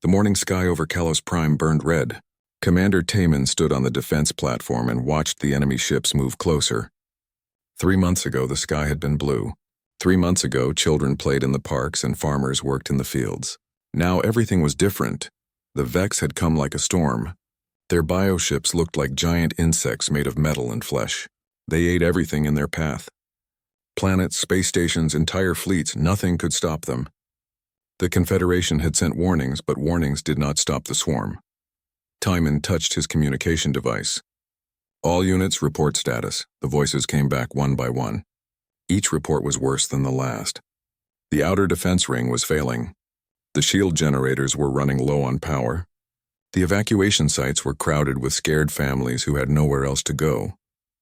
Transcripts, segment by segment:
The morning sky over Kalos Prime burned red. Commander Taman stood on the defense platform and watched the enemy ships move closer. 3 months ago, the sky had been blue. 3 months ago, children played in the parks and farmers worked in the fields. Now everything was different. The Vex had come like a storm. Their bioships looked like giant insects made of metal and flesh. They ate everything in their path. Planets, space stations, entire fleets, nothing could stop them. The Confederation had sent warnings, but warnings did not stop the swarm. Timon touched his communication device. All units report status. The voices came back one by one. Each report was worse than the last. The outer defense ring was failing. The shield generators were running low on power. The evacuation sites were crowded with scared families who had nowhere else to go.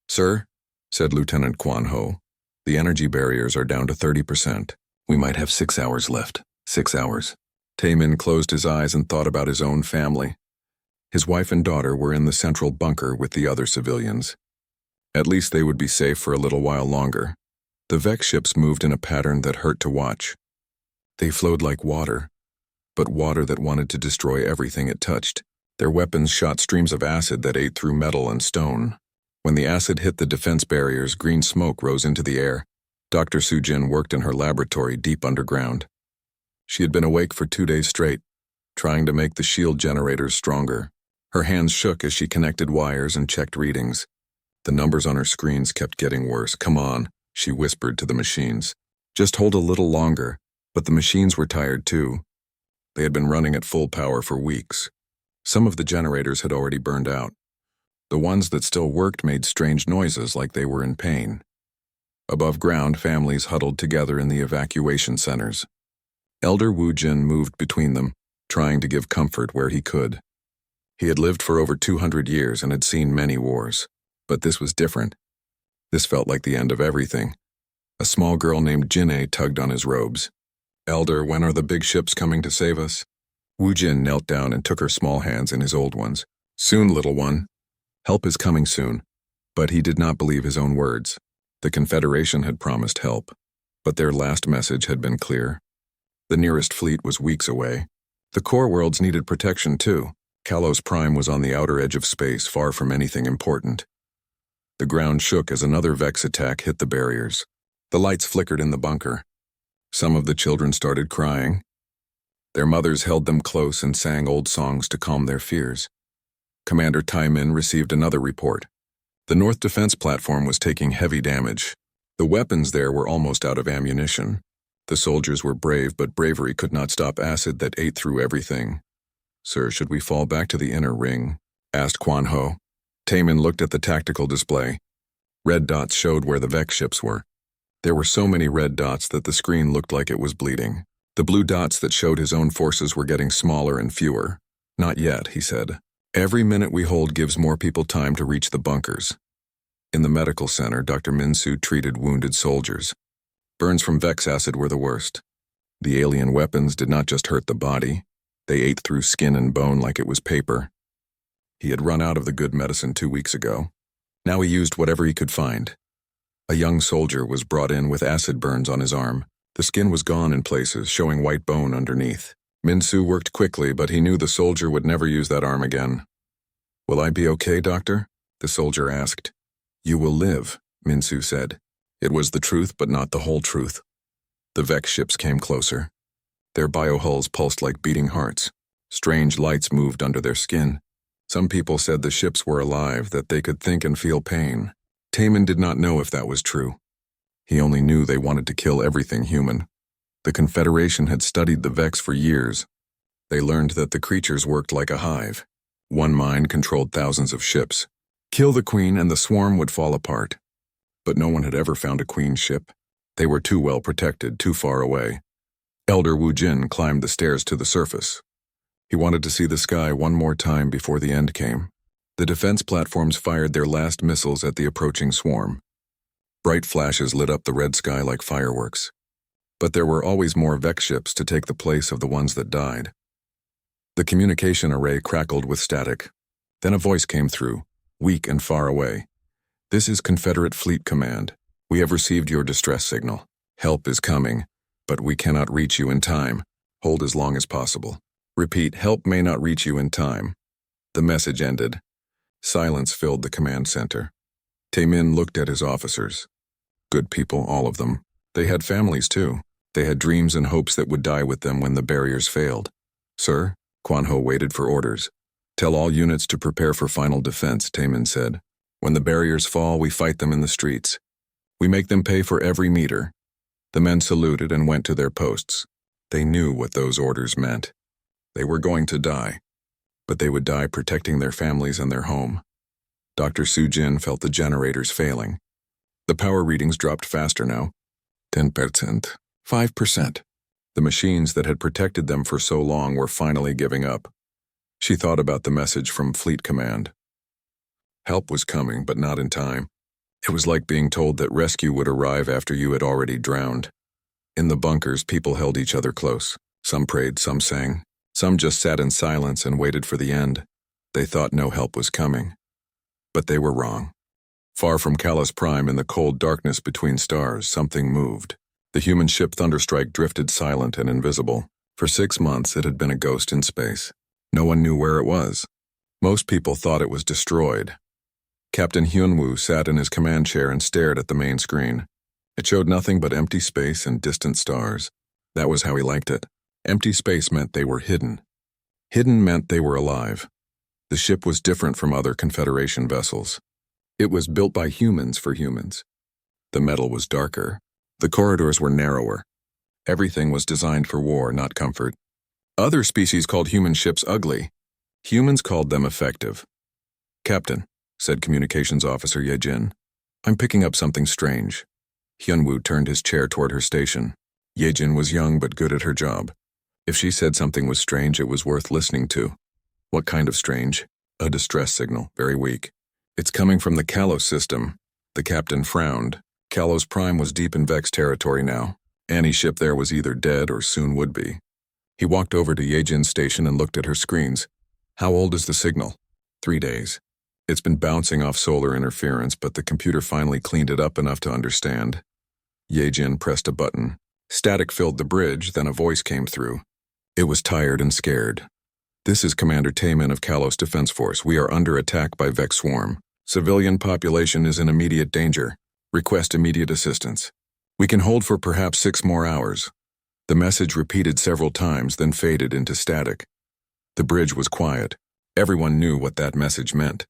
"Sir," said Lieutenant Quan Ho, "the energy barriers are down to 30%. We might have 6 hours left. 6 hours. Taman closed his eyes and thought about his own family. His wife and daughter were in the central bunker with the other civilians. At least they would be safe for a little while longer. The Vex ships moved in a pattern that hurt to watch. They flowed like water, but water that wanted to destroy everything it touched. Their weapons shot streams of acid that ate through metal and stone. When the acid hit the defense barriers, green smoke rose into the air. Dr. Sujin worked in her laboratory deep underground. She had been awake for 2 days straight, trying to make the shield generators stronger. Her hands shook as she connected wires and checked readings. The numbers on her screens kept getting worse. "Come on," she whispered to the machines. "Just hold a little longer." But the machines were tired too. They had been running at full power for weeks. Some of the generators had already burned out. The ones that still worked made strange noises like they were in pain. Above ground, families huddled together in the evacuation centers. Elder Wu Jin moved between them, trying to give comfort where he could. He had lived for over 200 years and had seen many wars. But this was different. This felt like the end of everything. A small girl named Jin'e tugged on his robes. "Elder, when are the big ships coming to save us?" Wu Jin knelt down and took her small hands in his old ones. "Soon, little one. Help is coming soon." But he did not believe his own words. The Confederation had promised help, but their last message had been clear. The nearest fleet was weeks away. The core worlds needed protection too. Kalos Prime was on the outer edge of space, far from anything important. The ground shook as another Vex attack hit the barriers. The lights flickered in the bunker. Some of the children started crying. Their mothers held them close and sang old songs to calm their fears. Commander Taimin received another report. The North Defense Platform was taking heavy damage. The weapons there were almost out of ammunition. The soldiers were brave, but bravery could not stop acid that ate through everything. "Sir, should we fall back to the inner ring?" asked Quan Ho. Taman looked at the tactical display. Red dots showed where the Vex ships were. There were so many red dots that the screen looked like it was bleeding. The blue dots that showed his own forces were getting smaller and fewer. "Not yet," he said. "Every minute we hold gives more people time to reach the bunkers." In the medical center, Dr. Minsu treated wounded soldiers. Burns from Vex acid were the worst. The alien weapons did not just hurt the body. They ate through skin and bone like it was paper. He had run out of the good medicine 2 weeks ago. Now he used whatever he could find. A young soldier was brought in with acid burns on his arm. The skin was gone in places, showing white bone underneath. Minsu worked quickly, but he knew the soldier would never use that arm again. "Will I be okay, doctor?" the soldier asked. "You will live," Minsu said. It was the truth, but not the whole truth. The Vex ships came closer. Their biohulls pulsed like beating hearts. Strange lights moved under their skin. Some people said the ships were alive, that they could think and feel pain. Taman did not know if that was true. He only knew they wanted to kill everything human. The Confederation had studied the Vex for years. They learned that the creatures worked like a hive. One mind controlled thousands of ships. Kill the queen and the swarm would fall apart. But no one had ever found a queen ship. They were too well protected, too far away. Elder Wu Jin climbed the stairs to the surface. He wanted to see the sky one more time before the end came. The defense platforms fired their last missiles at the approaching swarm. Bright flashes lit up the red sky like fireworks. But there were always more Vex ships to take the place of the ones that died. The communication array crackled with static. Then a voice came through, weak and far away. "This is Confederate Fleet Command. We have received your distress signal. Help is coming, but we cannot reach you in time. Hold as long as possible. Repeat, help may not reach you in time. The message ended. Silence filled the command center. Taemin looked at his officers. Good people, all of them. They had families too. They had dreams and hopes that would die with them when the barriers failed. Sir, Kwanho waited for orders. Tell all units to prepare for final defense, Taemin said. When the barriers fall, we fight them in the streets. We make them pay for every meter. The men saluted and went to their posts. They knew what those orders meant. They were going to die, but they would die protecting their families and their home. Dr. Soo-jin felt the generators failing. The power readings dropped faster now. 10%, 5%. The machines that had protected them for so long were finally giving up. She thought about the message from Fleet Command. Help was coming, but not in time. It was like being told that rescue would arrive after you had already drowned. In the bunkers, people held each other close. Some prayed, some sang. Some just sat in silence and waited for the end. They thought no help was coming. But they were wrong. Far from Kalos Prime in the cold darkness between stars, something moved. The human ship Thunderstrike drifted silent and invisible. For 6 months, it had been a ghost in space. No one knew where it was. Most people thought it was destroyed. Captain Hyunwoo sat in his command chair and stared at the main screen. It showed nothing but empty space and distant stars. That was how he liked it. Empty space meant they were hidden. Hidden meant they were alive. The ship was different from other Confederation vessels. It was built by humans for humans. The metal was darker. The corridors were narrower. Everything was designed for war, not comfort. Other species called human ships ugly. Humans called them effective. Captain, said Communications Officer Ye-jin, I'm picking up something strange. Hyunwoo turned his chair toward her station. Ye-jin was young but good at her job. If she said something was strange, it was worth listening to. What kind of strange? A distress signal, very weak. It's coming from the Kalos system. The captain frowned. Kalos Prime was deep in Vex territory now. Any ship there was either dead or soon would be. He walked over to Ye-jin's station and looked at her screens. How old is the signal? 3 days. It's been bouncing off solar interference, but the computer finally cleaned it up enough to understand. Ye-jin pressed a button. Static filled the bridge, then a voice came through. It was tired and scared. This is Commander Taemin of Kalos Defense Force. We are under attack by Vex Swarm. Civilian population is in immediate danger. Request immediate assistance. We can hold for perhaps 6 more hours. The message repeated several times, then faded into static. The bridge was quiet. Everyone knew what that message meant.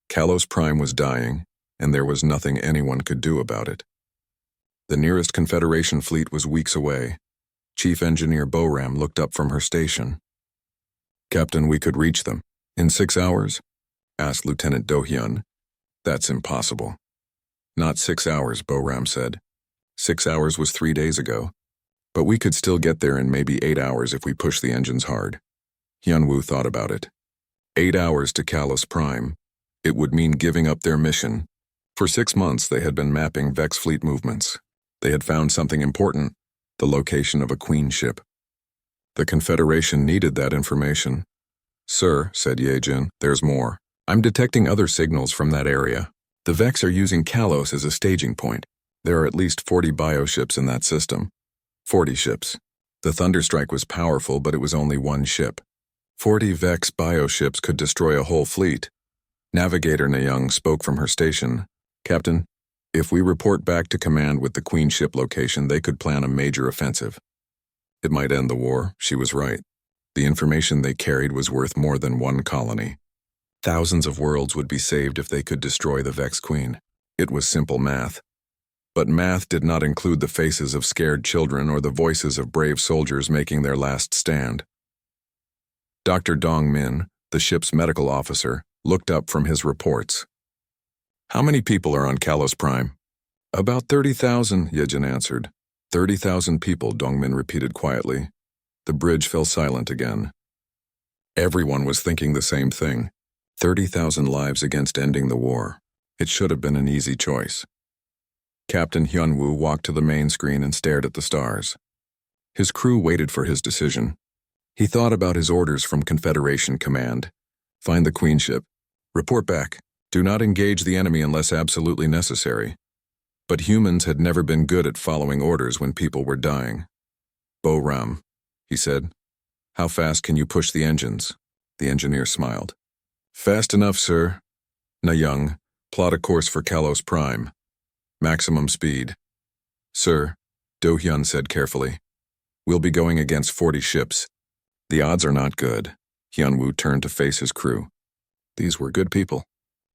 Kalos Prime was dying, and there was nothing anyone could do about it. The nearest Confederation fleet was weeks away. Chief Engineer Boram looked up from her station. Captain, we could reach them. In 6 hours? Asked Lieutenant Do-hyun. That's impossible. Not 6 hours, Boram said. 6 hours was 3 days ago. But we could still get there in maybe 8 hours if we push the engines hard. Hyunwoo thought about it. 8 hours to Kalos Prime. It would mean giving up their mission. For 6 months, they had been mapping Vex fleet movements. They had found something important, the location of a Queen ship. The Confederation needed that information. Sir, said Ye-jin, there's more. I'm detecting other signals from that area. The Vex are using Kalos as a staging point. There are at least 40 bioships in that system. 40 ships. The Thunderstrike was powerful, but it was only one ship. 40 Vex bioships could destroy a whole fleet. Navigator Nayoung spoke from her station. Captain, if we report back to command with the Queen ship location, they could plan a major offensive. It might end the war. She was right. The information they carried was worth more than one colony. Thousands of worlds would be saved if they could destroy the Vex Queen. It was simple math. But math did not include the faces of scared children or the voices of brave soldiers making their last stand. Dr. Dong-min, the ship's medical officer, looked up from his reports. How many people are on Kalos Prime? About 30,000, Ye-jin answered. 30,000 people, Dong-min repeated quietly. The bridge fell silent again. Everyone was thinking the same thing. 30,000 lives against ending the war. It should have been an easy choice. Captain Hyunwoo walked to the main screen and stared at the stars. His crew waited for his decision. He thought about his orders from Confederation Command. Find the Queen ship. Report back. Do not engage the enemy unless absolutely necessary. But humans had never been good at following orders when people were dying. Boram, he said. How fast can you push the engines? The engineer smiled. Fast enough, sir. Na-young, plot a course for Kalos Prime. Maximum speed. Sir, Do-hyun said carefully. We'll be going against 40 ships. The odds are not good. Hyun-woo turned to face his crew. These were good people.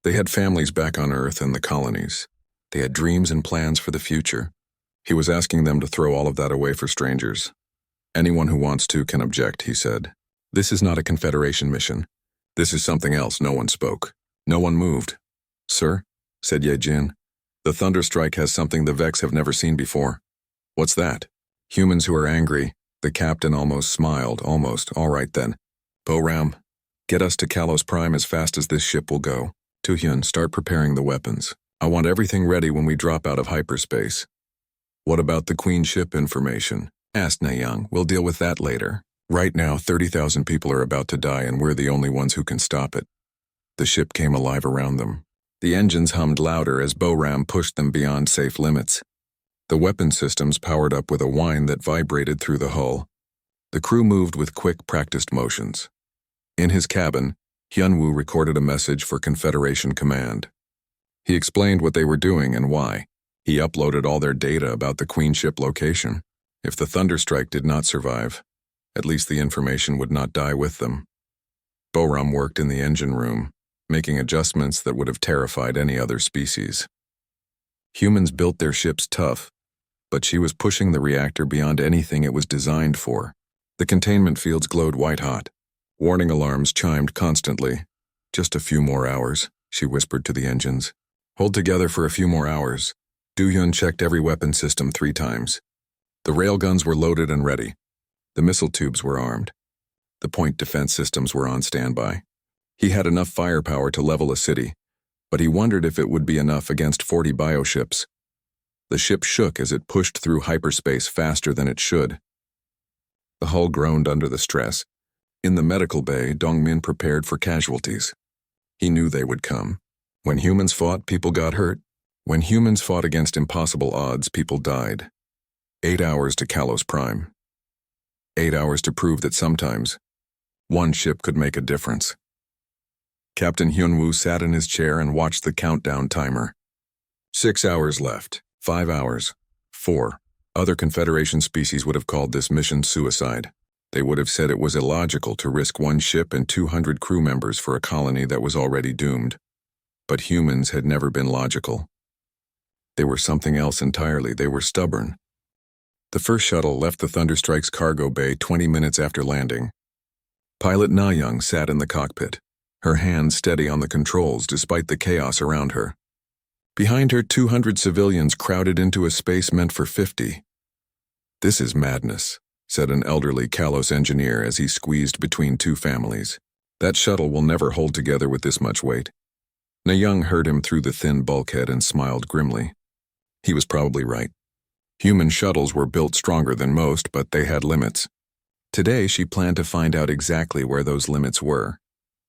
They had families back on Earth and the colonies. They had dreams and plans for the future. He was asking them to throw all of that away for strangers. Anyone who wants to can object, he said. This is not a Confederation mission. This is something else. No one spoke. No one moved. Sir, said Ye-jin, the Thunderstrike has something the Vex have never seen before. What's that? Humans who are angry. The captain almost smiled. Almost. All right then. Bo-ram, get us to Kalos Prime as fast as this ship will go. Tu-hyun, start preparing the weapons. I want everything ready when we drop out of hyperspace. What about the Queen ship information? Asked Na-young. We'll deal with that later. Right now, 30,000 people are about to die and we're the only ones who can stop it. The ship came alive around them. The engines hummed louder as Bo-ram pushed them beyond safe limits. The weapon systems powered up with a whine that vibrated through the hull. The crew moved with quick, practiced motions. In his cabin, Hyun-woo recorded a message for Confederation Command. He explained what they were doing and why. He uploaded all their data about the Queen ship location. If the Thunderstrike did not survive, at least the information would not die with them. Bo-ram worked in the engine room, making adjustments that would have terrified any other species. Humans built their ships tough, but she was pushing the reactor beyond anything it was designed for. The containment fields glowed white-hot. Warning alarms chimed constantly. Just a few more hours, she whispered to the engines. Hold together for a few more hours. Do-hyun checked every weapon system 3 times. The railguns were loaded and ready. The missile tubes were armed. The point defense systems were on standby. He had enough firepower to level a city, but he wondered if it would be enough against 40 bioships. The ship shook as it pushed through hyperspace faster than it should. The hull groaned under the stress. In the medical bay, Dongmin prepared for casualties. He knew they would come. When humans fought, people got hurt. When humans fought against impossible odds, people died. 8 hours to Kalos Prime. 8 hours to prove that sometimes, one ship could make a difference. Captain Hyun-woo sat in his chair and watched the countdown timer. 6 hours left. 5 hours. 4. Other Confederation species would have called this mission suicide. They would have said it was illogical to risk 1 ship and 200 crew members for a colony that was already doomed. But humans had never been logical. They were something else entirely. They were stubborn. The first shuttle left the Thunderstrike's cargo bay 20 minutes after landing. Pilot Na-young sat in the cockpit, her hands steady on the controls despite the chaos around her. Behind her, 200 civilians crowded into a space meant for 50. This is madness, said an elderly Kalos engineer as he squeezed between 2 families. That shuttle will never hold together with this much weight. Na-young heard him through the thin bulkhead and smiled grimly. He was probably right. Human shuttles were built stronger than most, but they had limits. Today, she planned to find out exactly where those limits were.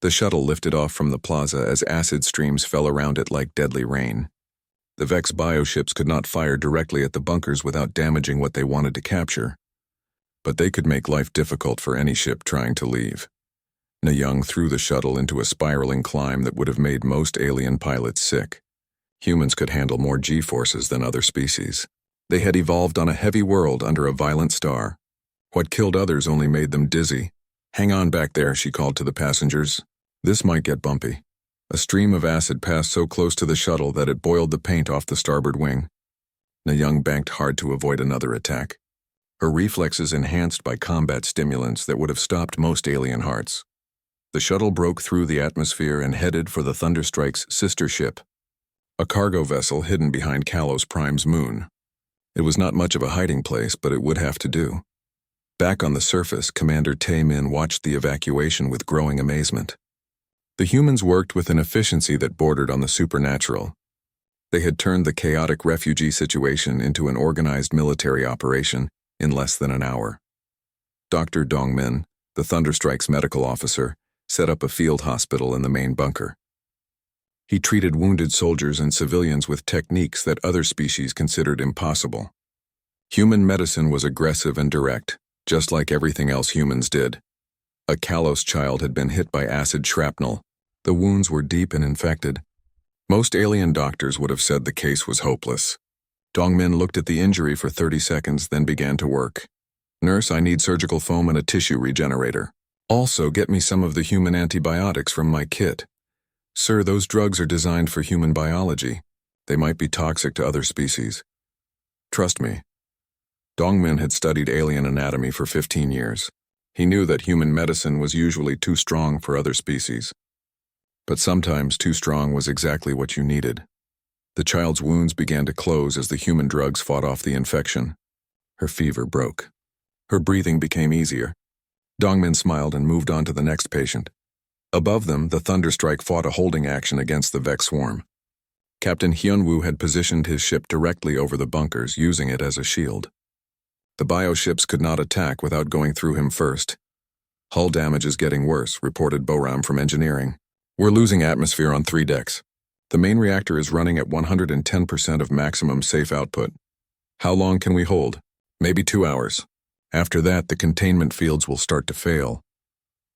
The shuttle lifted off from the plaza as acid streams fell around it like deadly rain. The Vex bioships could not fire directly at the bunkers without damaging what they wanted to capture. But they could make life difficult for any ship trying to leave. Na-young threw the shuttle into a spiraling climb that would have made most alien pilots sick. Humans could handle more G-forces than other species. They had evolved on a heavy world under a violent star. What killed others only made them dizzy. Hang on back there, she called to the passengers. This might get bumpy. A stream of acid passed so close to the shuttle that it boiled the paint off the starboard wing. Na-young banked hard to avoid another attack. Her reflexes enhanced by combat stimulants that would have stopped most alien hearts. The shuttle broke through the atmosphere and headed for the Thunderstrike's sister ship, a cargo vessel hidden behind Kalos Prime's moon. It was not much of a hiding place, but it would have to do. Back on the surface, Commander Tae-min watched the evacuation with growing amazement. The humans worked with an efficiency that bordered on the supernatural. They had turned the chaotic refugee situation into an organized military operation in less than an hour. Dr. Dongmin, the Thunderstrike's medical officer, set up a field hospital in the main bunker. He treated wounded soldiers and civilians with techniques that other species considered impossible. Human medicine was aggressive and direct, just like everything else humans did. A Kalos child had been hit by acid shrapnel. The wounds were deep and infected. Most alien doctors would have said the case was hopeless. Dongmin looked at the injury for 30 seconds, then began to work. "Nurse, I need surgical foam and a tissue regenerator. Also, get me some of the human antibiotics from my kit." "Sir, those drugs are designed for human biology. They might be toxic to other species." "Trust me." Dongmin had studied alien anatomy for 15 years. He knew that human medicine was usually too strong for other species. But sometimes too strong was exactly what you needed. The child's wounds began to close as the human drugs fought off the infection. Her fever broke. Her breathing became easier. Dongmin smiled and moved on to the next patient. Above them, the Thunderstrike fought a holding action against the Vex swarm. Captain Hyunwoo had positioned his ship directly over the bunkers, using it as a shield. The bioships could not attack without going through him first. "Hull damage is getting worse," reported Boram from engineering. "We're losing atmosphere on 3 decks. The main reactor is running at 110% of maximum safe output. How long can we hold? Maybe 2 hours. After that, the containment fields will start to fail.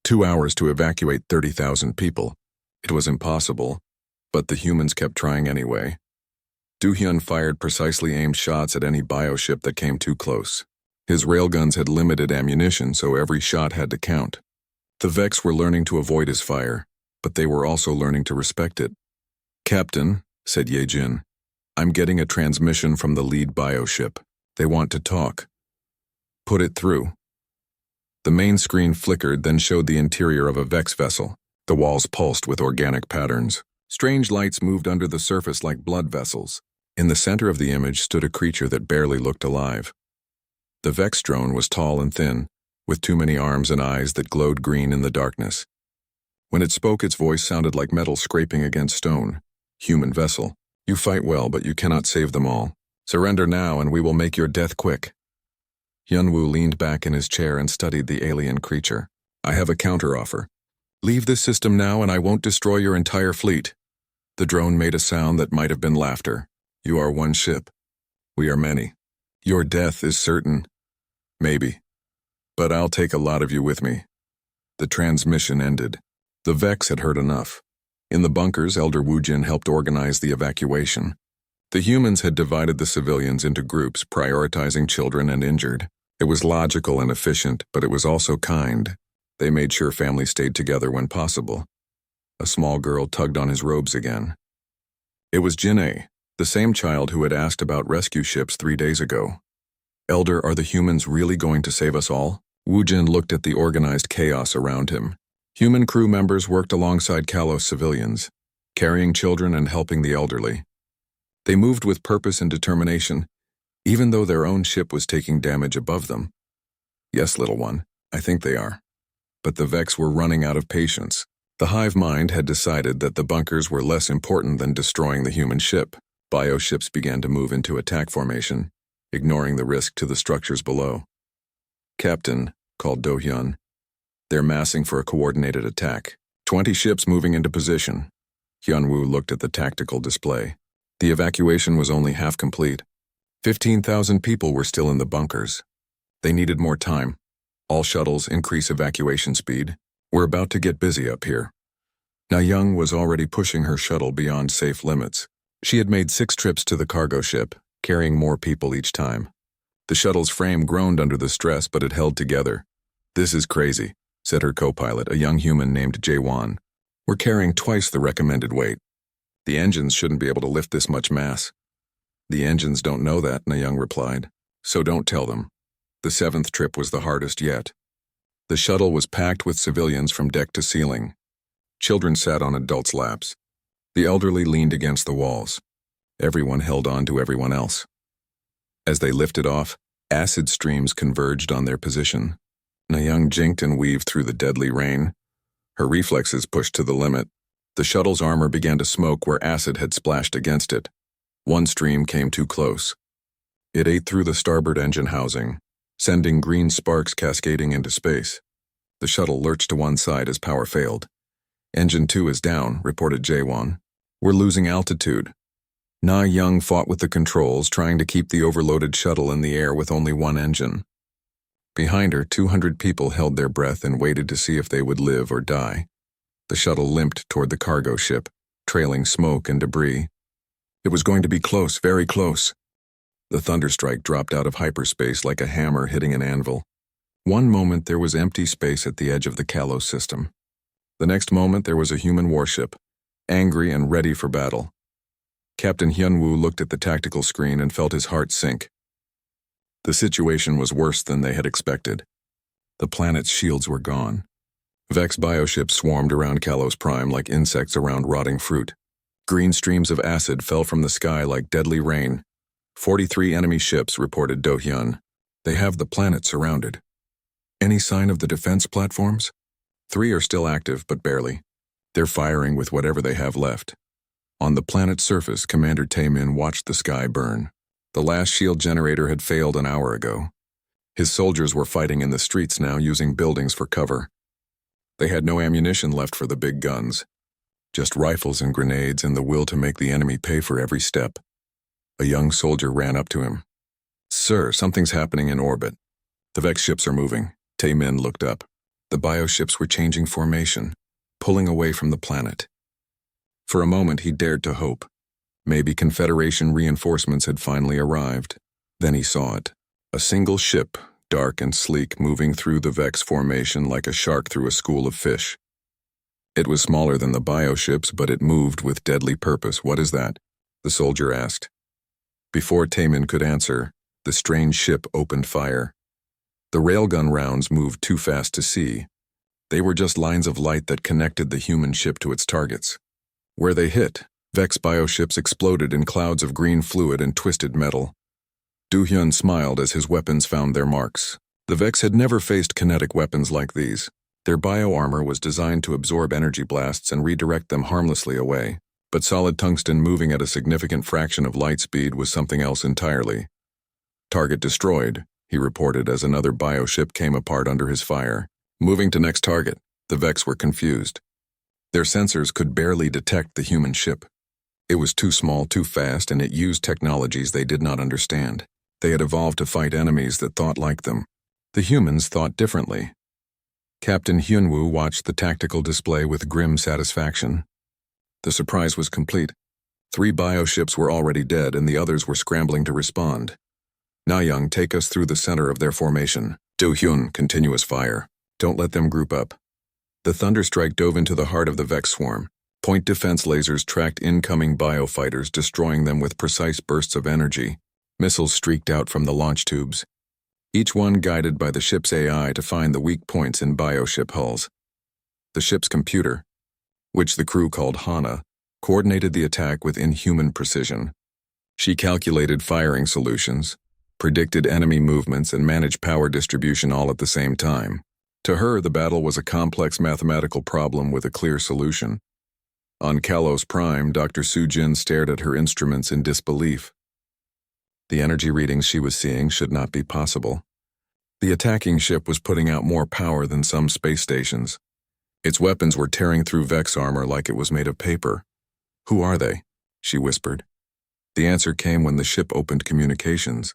2 hours to evacuate 30,000 people. It was impossible, but the humans kept trying anyway." Do-hyun fired precisely aimed shots at any bioship that came too close. His railguns had limited ammunition, so every shot had to count. The Vex were learning to avoid his fire, but they were also learning to respect it. "Captain," said Ye-jin, "I'm getting a transmission from the lead bioship. They want to talk." "Put it through." The main screen flickered, then showed the interior of a Vex vessel. The walls pulsed with organic patterns. Strange lights moved under the surface like blood vessels. In the center of the image stood a creature that barely looked alive. The Vex drone was tall and thin, with too many arms and eyes that glowed green in the darkness. When it spoke, its voice sounded like metal scraping against stone. "Human vessel, you fight well, but you cannot save them all. Surrender now, and we will make your death quick." Hyunwoo leaned back in his chair and studied the alien creature. "I have a counteroffer. Leave this system now, and I won't destroy your entire fleet." The drone made a sound that might have been laughter. "You are one ship. We are many. Your death is certain. Maybe. But I'll take a lot of you with me." The transmission ended. The Vex had heard enough. In the bunkers, Elder Woojin helped organize the evacuation. The humans had divided the civilians into groups, prioritizing children and injured. It was logical and efficient, but it was also kind. They made sure families stayed together when possible. A small girl tugged on his robes again. It was Jin-A, the same child who had asked about rescue ships 3 days ago. "Elder, are the humans really going to save us all?" Woojin looked at the organized chaos around him. Human crew members worked alongside Kalos civilians, carrying children and helping the elderly. They moved with purpose and determination, even though their own ship was taking damage above them. "Yes, little one, I think they are." But the Vex were running out of patience. The hive mind had decided that the bunkers were less important than destroying the human ship. Bioships began to move into attack formation, ignoring the risk to the structures below. "Captain," called Do-hyun, "they're massing for a coordinated attack. 20 ships moving into position." Hyunwoo looked at the tactical display. The evacuation was only half complete. 15,000 people were still in the bunkers. They needed more time. "All shuttles, increase evacuation speed. We're about to get busy up here." Na-young was already pushing her shuttle beyond safe limits. She had made 6 trips to the cargo ship, carrying more people each time. The shuttle's frame groaned under the stress, but it held together. "This is crazy," said her co-pilot, a young human named Jae-won. "We're carrying twice the recommended weight. The engines shouldn't be able to lift this much mass." "The engines don't know that," Na-young replied. "So don't tell them." The 7th trip was the hardest yet. The shuttle was packed with civilians from deck to ceiling. Children sat on adults' laps. The elderly leaned against the walls. Everyone held on to everyone else. As they lifted off, acid streams converged on their position. Na-young jinked and weaved through the deadly rain. Her reflexes pushed to the limit. The shuttle's armor began to smoke where acid had splashed against it. One stream came too close. It ate through the starboard engine housing, sending green sparks cascading into space. The shuttle lurched to one side as power failed. "Engine 2 is down," reported Jae-won. "We're losing altitude." Na-young fought with the controls, trying to keep the overloaded shuttle in the air with only one engine. Behind her, 200 people held their breath and waited to see if they would live or die. The shuttle limped toward the cargo ship, trailing smoke and debris. It was going to be close, very close. The thunderstrike dropped out of hyperspace like a hammer hitting an anvil. One moment there was empty space at the edge of the Kalos system. The next moment there was a human warship, angry and ready for battle. Captain Hyunwoo looked at the tactical screen and felt his heart sink. The situation was worse than they had expected. The planet's shields were gone. Vex bioships swarmed around Kalos Prime like insects around rotting fruit. Green streams of acid fell from the sky like deadly rain. 43 enemy ships, reported Do-hyun. They have the planet surrounded. Any sign of the defense platforms? 3 are still active, but barely. They're firing with whatever they have left. On the planet's surface, Commander Taemin watched the sky burn. The last shield generator had failed an hour ago. His soldiers were fighting in the streets now, using buildings for cover. They had no ammunition left for the big guns. Just rifles and grenades and the will to make the enemy pay for every step. A young soldier ran up to him. "Sir, something's happening in orbit. The Vex ships are moving." Taemin looked up. The bioships were changing formation, pulling away from the planet. For a moment he dared to hope. Maybe Confederation reinforcements had finally arrived. Then he saw it. A single ship, dark and sleek, moving through the Vex formation like a shark through a school of fish. It was smaller than the bioships, but it moved with deadly purpose. "What is that?" the soldier asked. Before Taemin could answer, the strange ship opened fire. The railgun rounds moved too fast to see. They were just lines of light that connected the human ship to its targets. Where they hit, Vex bioships exploded in clouds of green fluid and twisted metal. Do-hyun smiled as his weapons found their marks. The Vex had never faced kinetic weapons like these. Their bio-armor was designed to absorb energy blasts and redirect them harmlessly away. But solid tungsten moving at a significant fraction of light speed was something else entirely. "Target destroyed," he reported as another bioship came apart under his fire. Moving to next target, the Vex were confused. Their sensors could barely detect the human ship. It was too small, too fast, and it used technologies they did not understand. They had evolved to fight enemies that thought like them. The humans thought differently. Captain Hyunwoo watched the tactical display with grim satisfaction. The surprise was complete. 3 bioships were already dead, and the others were scrambling to respond. "Na-young, take us through the center of their formation." "Do-hyun, continuous fire. Don't let them group up." The thunderstrike dove into the heart of the Vex swarm. Point defense lasers tracked incoming biofighters, destroying them with precise bursts of energy. Missiles streaked out from the launch tubes, each one guided by the ship's AI to find the weak points in bioship hulls. The ship's computer, which the crew called Hana, coordinated the attack with inhuman precision. She calculated firing solutions, predicted enemy movements, and managed power distribution all at the same time. To her, the battle was a complex mathematical problem with a clear solution. On Kalos Prime, Dr. Soo-jin stared at her instruments in disbelief. The energy readings she was seeing should not be possible. The attacking ship was putting out more power than some space stations. Its weapons were tearing through Vex armor like it was made of paper. "Who are they?" she whispered. The answer came when the ship opened communications.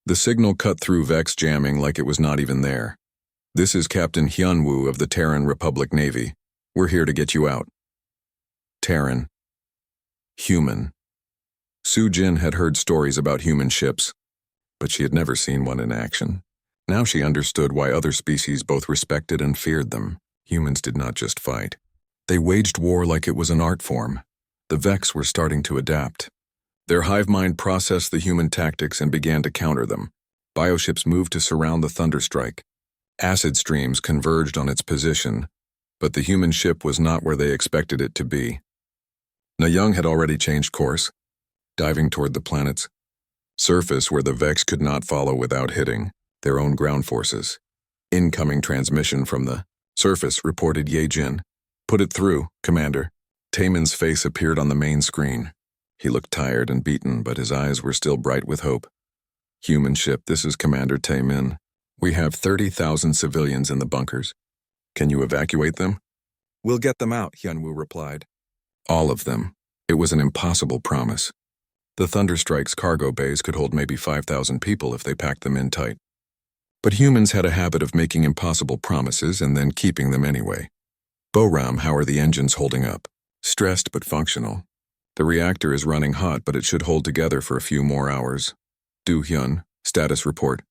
The signal cut through Vex jamming like it was not even there. "This is Captain Hyunwoo of the Terran Republic Navy. We're here to get you out." Terran. Human. Soo-jin had heard stories about human ships, but she had never seen one in action. Now she understood why other species both respected and feared them. Humans did not just fight. They waged war like it was an art form. The Vex were starting to adapt. Their hive mind processed the human tactics and began to counter them. Bioships moved to surround the thunderstrike. Acid streams converged on its position, but the human ship was not where they expected it to be. Na-young had already changed course, diving toward the planet's surface where the Vex could not follow without hitting their own ground forces. "Incoming transmission from the surface," reported Ye-jin. "Put it through, Commander." Taemin's face appeared on the main screen. He looked tired and beaten, but his eyes were still bright with hope. "Human ship, this is Commander Taemin. We have 30,000 civilians in the bunkers. Can you evacuate them?" "We'll get them out," Hyunwoo replied. All of them. It was an impossible promise. The Thunderstrike's cargo bays could hold maybe 5,000 people if they packed them in tight. But humans had a habit of making impossible promises and then keeping them anyway. Boram, how are the engines holding up? Stressed but functional. The reactor is running hot, but it should hold together for a few more hours. Do-hyun, status report.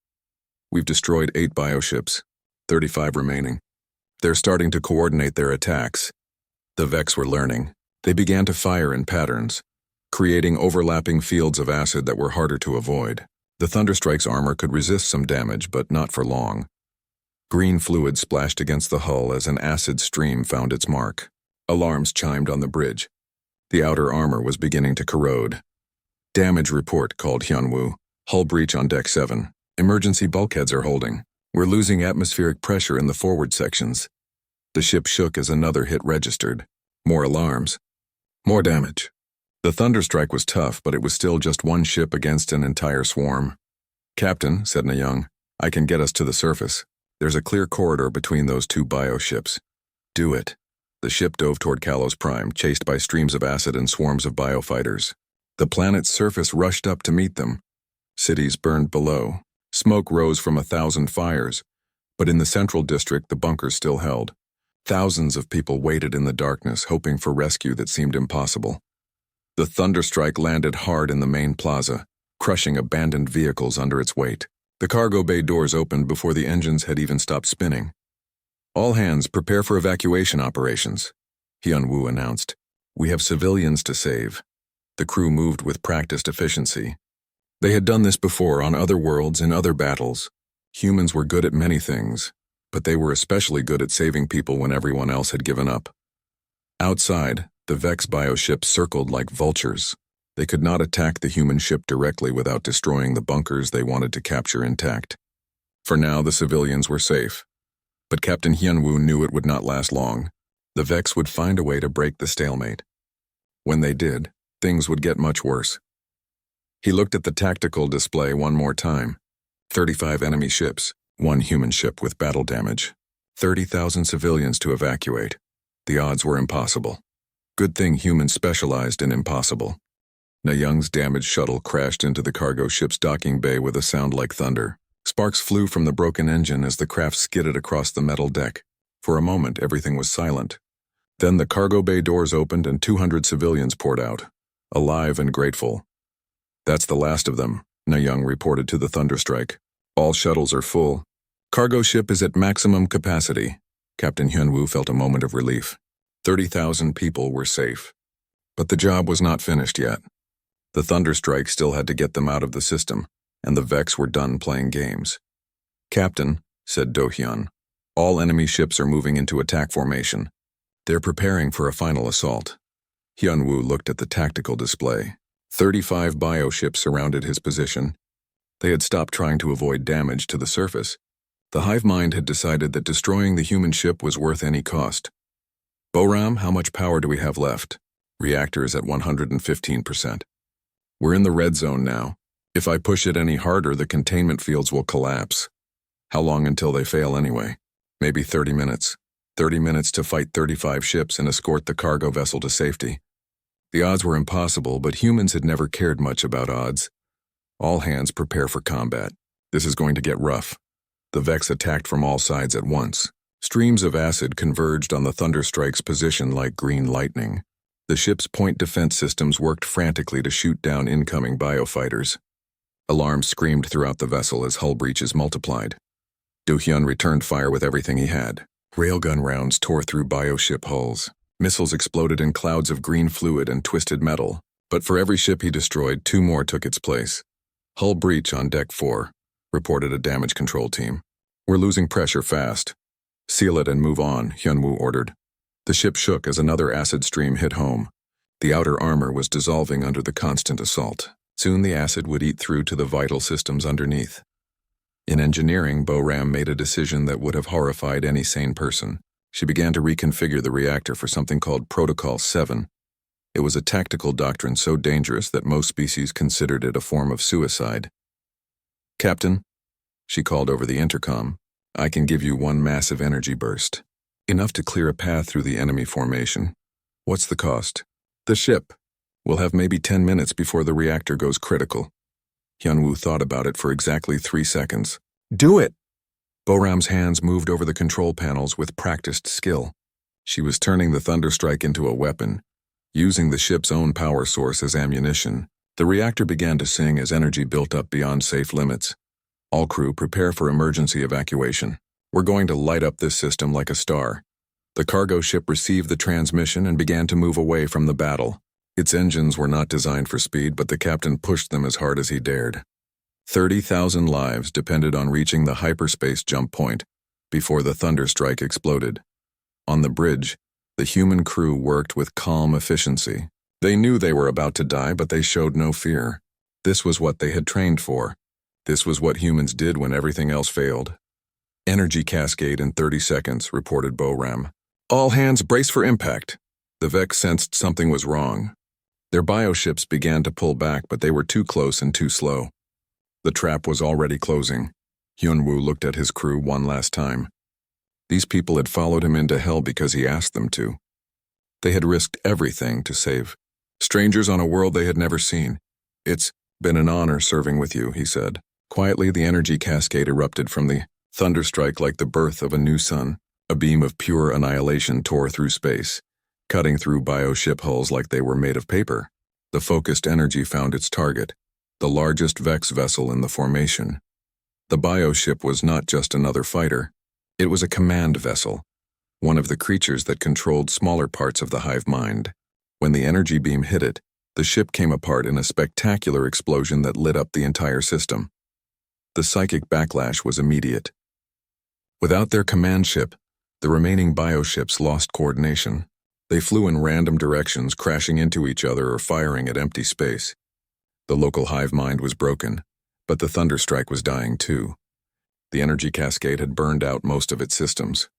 We've destroyed 8 bioships, 35 remaining. They're starting to coordinate their attacks. The Vex were learning. They began to fire in patterns, creating overlapping fields of acid that were harder to avoid. The Thunderstrike's armor could resist some damage, but not for long. Green fluid splashed against the hull as an acid stream found its mark. Alarms chimed on the bridge. The outer armor was beginning to corrode. Damage report, called Hyunwoo. Hull breach on deck 7. Emergency bulkheads are holding. We're losing atmospheric pressure in the forward sections. The ship shook as another hit registered. More alarms. More damage. The Thunderstrike was tough, but it was still just one ship against an entire swarm. Captain, said Na-young, I can get us to the surface. There's a clear corridor between those 2 bioships. Do it. The ship dove toward Kalos Prime, chased by streams of acid and swarms of biofighters. The planet's surface rushed up to meet them. Cities burned below. Smoke rose from 1,000 fires, but in the central district the bunkers still held. Thousands of people waited in the darkness, hoping for rescue that seemed impossible. The Thunderstrike landed hard in the main plaza, crushing abandoned vehicles under its weight. The cargo bay doors opened before the engines had even stopped spinning. All hands prepare for evacuation operations, Hyunwoo announced. We have civilians to save. The crew moved with practiced efficiency. They had done this before on other worlds in other battles. Humans were good at many things, but they were especially good at saving people when everyone else had given up. Outside, the Vex bioships circled like vultures. They could not attack the human ship directly without destroying the bunkers they wanted to capture intact. For now, the civilians were safe. But Captain Hyunwoo knew it would not last long. The Vex would find a way to break the stalemate. When they did, things would get much worse. He looked at the tactical display one more time. 35 enemy ships, 1 human ship with battle damage, 30,000 civilians to evacuate. The odds were impossible. Good thing humans specialized in impossible. Na-young's damaged shuttle crashed into the cargo ship's docking bay with a sound like thunder. Sparks flew from the broken engine as the craft skidded across the metal deck. For a moment, everything was silent. Then the cargo bay doors opened and 200 civilians poured out, alive and grateful. That's the last of them, Na-young reported to the Thunderstrike. All shuttles are full. Cargo ship is at maximum capacity. Captain Hyunwoo felt a moment of relief. 30,000 people were safe. But the job was not finished yet. The Thunderstrike still had to get them out of the system, and the Vex were done playing games. Captain, said Do-hyun, all enemy ships are moving into attack formation. They're preparing for a final assault. Hyunwoo looked at the tactical display. 35 bioships surrounded his position. They had stopped trying to avoid damage to the surface. The hive mind had decided that destroying the human ship was worth any cost. Boram, how much power do we have left? Reactor is at 115%. We're in the red zone now. If I push it any harder, the containment fields will collapse. How long until they fail anyway? Maybe 30 minutes. 30 minutes to fight 35 ships and escort the cargo vessel to safety. The odds were impossible, but humans had never cared much about odds. All hands prepare for combat. This is going to get rough. The Vex attacked from all sides at once. Streams of acid converged on the Thunderstrike's position like green lightning. The ship's point defense systems worked frantically to shoot down incoming biofighters. Alarms screamed throughout the vessel as hull breaches multiplied. Do-hyun returned fire with everything he had. Railgun rounds tore through bioship hulls. Missiles exploded in clouds of green fluid and twisted metal, but for every ship he destroyed, 2 more took its place. Hull breach on deck 4, reported a damage control team. We're losing pressure fast. Seal it and move on, Hyunwoo ordered. The ship shook as another acid stream hit home. The outer armor was dissolving under the constant assault. Soon the acid would eat through to the vital systems underneath. In engineering, Boram made a decision that would have horrified any sane person. She began to reconfigure the reactor for something called Protocol 7. It was a tactical doctrine so dangerous that most species considered it a form of suicide. Captain, she called over the intercom, I can give you 1 massive energy burst. Enough to clear a path through the enemy formation. What's the cost? The ship. We'll have maybe 10 minutes before the reactor goes critical. Hyunwoo thought about it for exactly 3 seconds. Do it! Boram's hands moved over the control panels with practiced skill. She was turning the Thunderstrike into a weapon, using the ship's own power source as ammunition. The reactor began to sing as energy built up beyond safe limits. All crew, prepare for emergency evacuation. We're going to light up this system like a star. The cargo ship received the transmission and began to move away from the battle. Its engines were not designed for speed, but the captain pushed them as hard as he dared. 30,000 lives depended on reaching the hyperspace jump point before the Thunderstrike exploded. On the bridge, the human crew worked with calm efficiency. They knew they were about to die, but they showed no fear. This was what they had trained for. This was what humans did when everything else failed. Energy cascade in 30 seconds, reported Boram. All hands brace for impact. The Vex sensed something was wrong. Their bioships began to pull back, but they were too close and too slow. The trap was already closing. Hyunwoo looked at his crew one last time. These people had followed him into hell because he asked them to. They had risked everything to save strangers on a world they had never seen. It's been an honor serving with you, he said. Quietly, the energy cascade erupted from the Thunderstrike like the birth of a new sun. A beam of pure annihilation tore through space, cutting through bioship hulls like they were made of paper. The focused energy found its target, the largest Vex vessel in the formation. The bioship was not just another fighter. It was a command vessel, one of the creatures that controlled smaller parts of the hive mind. When the energy beam hit it, the ship came apart in a spectacular explosion that lit up the entire system. The psychic backlash was immediate. Without their command ship, the remaining bioships lost coordination. They flew in random directions, crashing into each other or firing at empty space. The local hive mind was broken, but the Thunderstrike was dying too. The energy cascade had burned out most of its systems.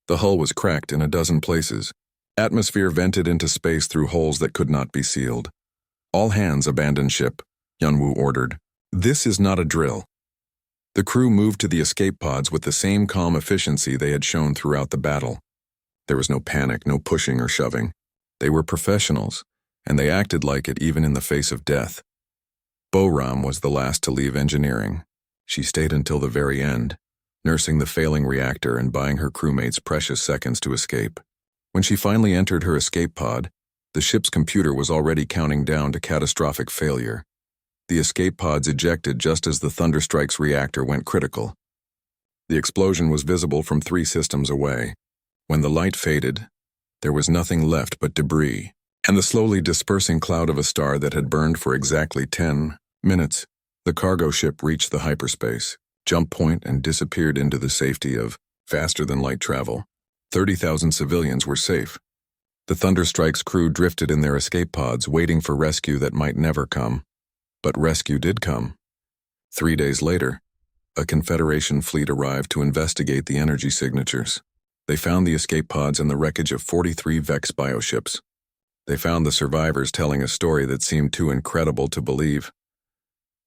The hull was cracked in a dozen places. Atmosphere vented into space through holes that could not be sealed. All hands abandon ship, Hyunwoo ordered. This is not a drill. The crew moved to the escape pods with the same calm efficiency they had shown throughout the battle. There was no panic, no pushing or shoving. They were professionals, and they acted like it even in the face of death. Boram was the last to leave engineering. She stayed until the very end, nursing the failing reactor and buying her crewmates precious seconds to escape. When she finally entered her escape pod, the ship's computer was already counting down to catastrophic failure. The escape pods ejected just as the Thunderstrike's reactor went critical. The explosion was visible from 3 systems away. When the light faded, there was nothing left but debris, and the slowly dispersing cloud of a star that had burned for exactly 10 minutes. The cargo ship reached the hyperspace jump point and disappeared into the safety of faster-than-light travel. 30,000 civilians were safe. The Thunderstrike's crew drifted in their escape pods, waiting for rescue that might never come. But rescue did come. 3 days later, a Confederation fleet arrived to investigate the energy signatures. They found the escape pods in the wreckage of 43 Vex bioships. They found the survivors telling a story that seemed too incredible to believe.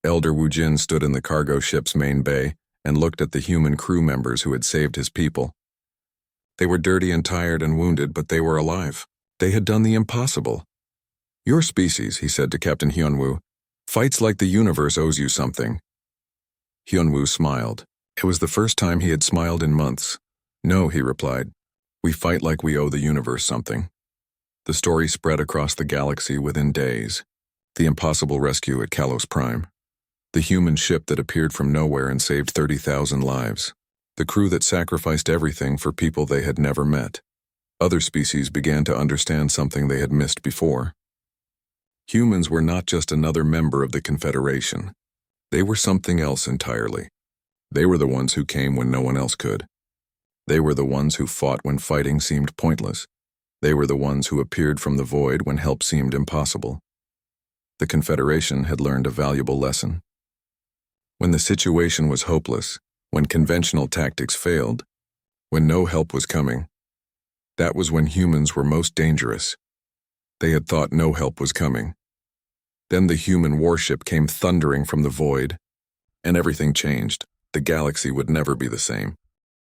Elder Woojin stood in the cargo ship's main bay and looked at the human crew members who had saved his people. They were dirty and tired and wounded, but they were alive. They had done the impossible. Your species, he said to Captain Hyunwoo, fights like the universe owes you something. Hyunwoo smiled. It was the first time he had smiled in months. No, he replied. We fight like we owe the universe something. The story spread across the galaxy within days. The impossible rescue at Kalos Prime. The human ship that appeared from nowhere and saved 30,000 lives. The crew that sacrificed everything for people they had never met. Other species began to understand something they had missed before. Humans were not just another member of the Confederation. They were something else entirely. They were the ones who came when no one else could. They were the ones who fought when fighting seemed pointless. They were the ones who appeared from the void when help seemed impossible. The Confederation had learned a valuable lesson. When the situation was hopeless, when conventional tactics failed, when no help was coming, that was when humans were most dangerous. They had thought no help was coming. Then the human warship came thundering from the void, and everything changed. The galaxy would never be the same.